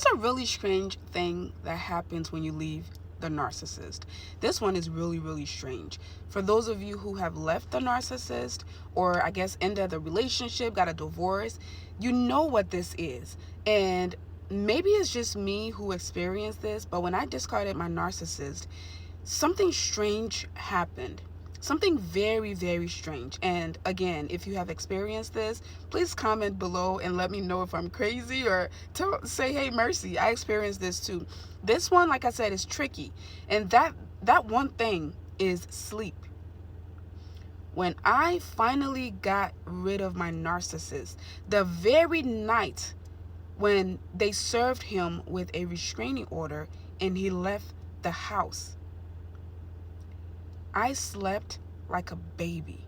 There's a really strange thing that happens when you leave the narcissist. This one is really, really strange. For those of you who have left the narcissist, or I guess ended the relationship, got a divorce, you know what this is. And maybe it's just me who experienced this, but when I discarded my narcissist, something strange happened. Something very, very strange. And again, if you have experienced this, please comment below and let me know if I'm crazy, or say, hey, Mercy, I experienced this too. This one, like I said, is tricky. And that one thing is sleep. When I finally got rid of my narcissist, the very night when they served him with a restraining order and he left the house, I slept like a baby.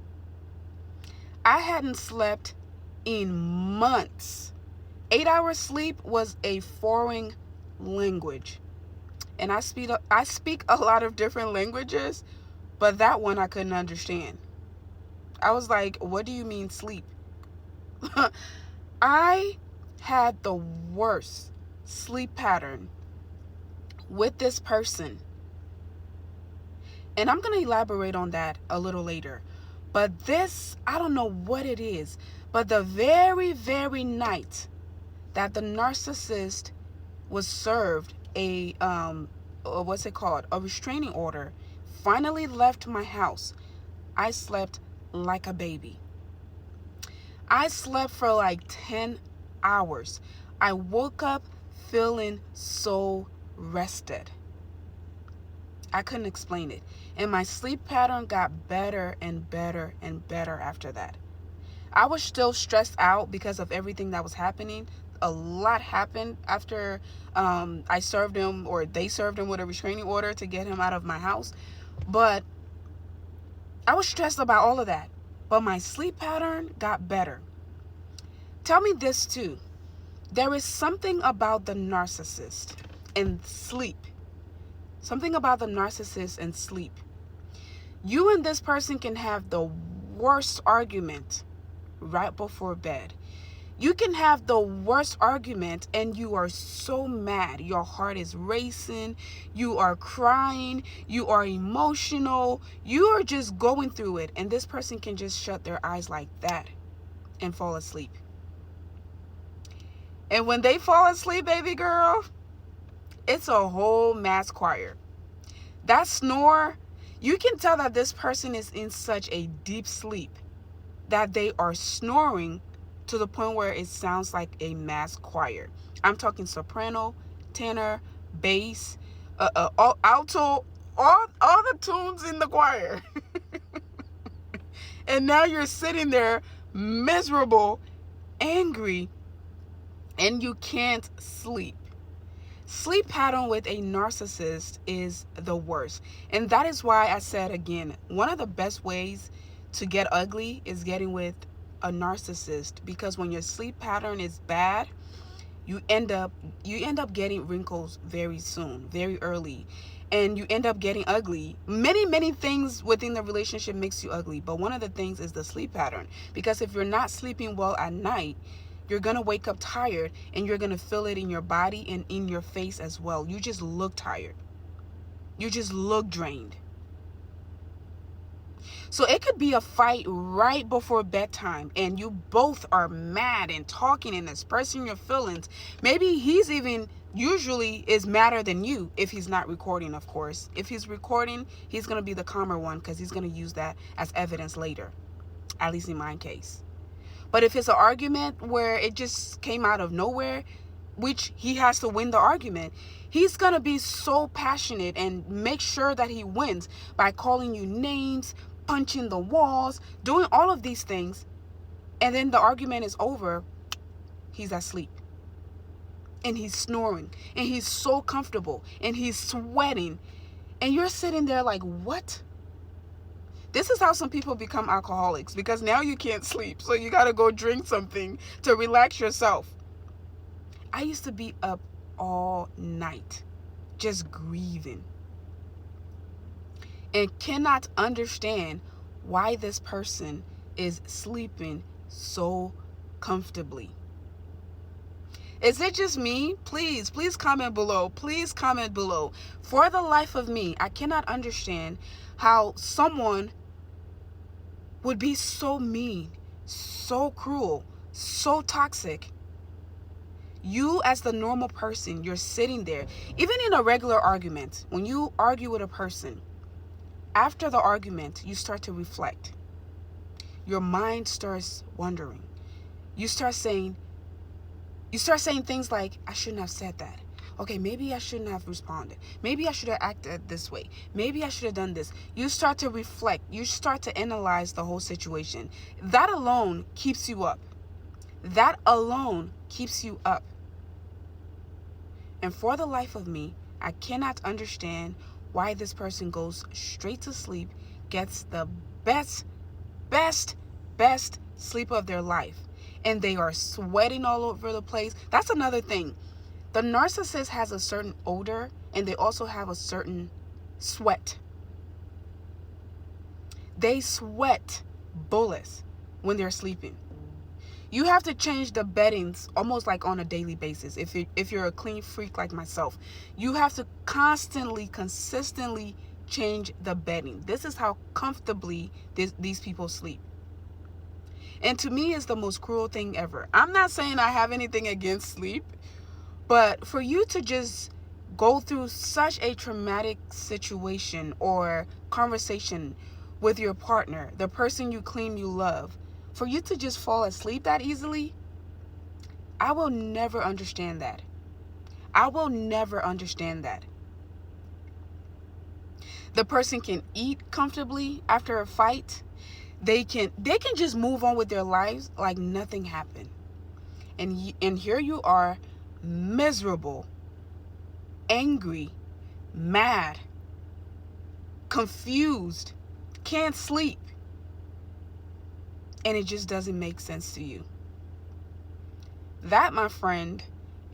I hadn't slept in months. 8 hours sleep was a foreign language. And I speak a lot of different languages, but that one I couldn't understand. I was like, what do you mean sleep? I had the worst sleep pattern with this person. And I'm going to elaborate on that a little later. But this, I don't know what it is, but the very, very night that the narcissist was served a, what's it called? A restraining order, finally left my house, I slept like a baby. I slept for like 10 hours. I woke up feeling so rested. I couldn't explain it. And my sleep pattern got better and better and better after that. I was still stressed out because of everything that was happening. A lot happened after I served him, or they served him with a restraining order to get him out of my house. But I was stressed about all of that. But my sleep pattern got better. Tell me this too. There is something about the narcissist and sleep. Something about the narcissist and sleep. You and this person can have the worst argument right before bed. You can have the worst argument and you are so mad. Your heart is racing. You are crying. You are emotional. You are just going through it. And this person can just shut their eyes like that and fall asleep. And when they fall asleep, baby girl, it's a whole mass choir. That snore, you can tell that this person is in such a deep sleep that they are snoring to the point where it sounds like a mass choir. I'm talking soprano, tenor, bass, alto, all the tunes in the choir. And now you're sitting there miserable, angry, and you can't sleep. Sleep pattern with a narcissist is the worst. And that is why I said again, one of the best ways to get ugly is getting with a narcissist, because when your sleep pattern is bad, you end up getting wrinkles very soon, very early, and you end up getting ugly. Many things within the relationship makes you ugly, but one of the things is the sleep pattern, because if you're not sleeping well at night, you're going to wake up tired, and you're going to feel it in your body and in your face as well. You just look tired. You just look drained. So it could be a fight right before bedtime, and you both are mad and talking and expressing your feelings. Maybe he's even usually is madder than you, if he's not recording, of course. If he's recording, he's going to be the calmer one, because he's going to use that as evidence later, at least in my case. But if it's an argument where it just came out of nowhere, which he has to win the argument, he's going to be so passionate and make sure that he wins by calling you names, punching the walls, doing all of these things. And then the argument is over. He's asleep. And he's snoring. And he's so comfortable. And he's sweating. And you're sitting there like, what? This is how some people become alcoholics, because now you can't sleep. So you got to go drink something to relax yourself. I used to be up all night just grieving, and cannot understand why this person is sleeping so comfortably. Is it just me? Please, please comment below. Please comment below. For the life of me, I cannot understand how someone would be so mean, so cruel, so toxic. You as the normal person, you're sitting there, even in a regular argument, when you argue with a person, after the argument, you start to reflect. Your mind starts wandering. You start saying things like, I shouldn't have said that. Okay, maybe I shouldn't have responded. Maybe I should have acted this way. Maybe I should have done this. You start to reflect. You start to analyze the whole situation. That alone keeps you up. That alone keeps you up. And for the life of me, I cannot understand why this person goes straight to sleep, gets the best sleep of their life, and they are sweating all over the place. That's another thing. The narcissist has a certain odor, and they also have a certain sweat. They sweat bullets when they're sleeping. You have to change the beddings almost like on a daily basis. If you're a clean freak like myself, you have to consistently change the bedding. This is how comfortably these people sleep. And to me, it's the most cruel thing ever. I'm not saying I have anything against sleep, but for you to just go through such a traumatic situation or conversation with your partner, the person you claim you love, for you to just fall asleep that easily, I will never understand that. I will never understand that. The person can eat comfortably after a fight. They can just move on with their lives like nothing happened. And here you are, miserable, angry, mad, confused, can't sleep. And it just doesn't make sense to you. That, my friend,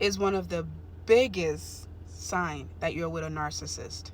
is one of the biggest signs that you're with a narcissist.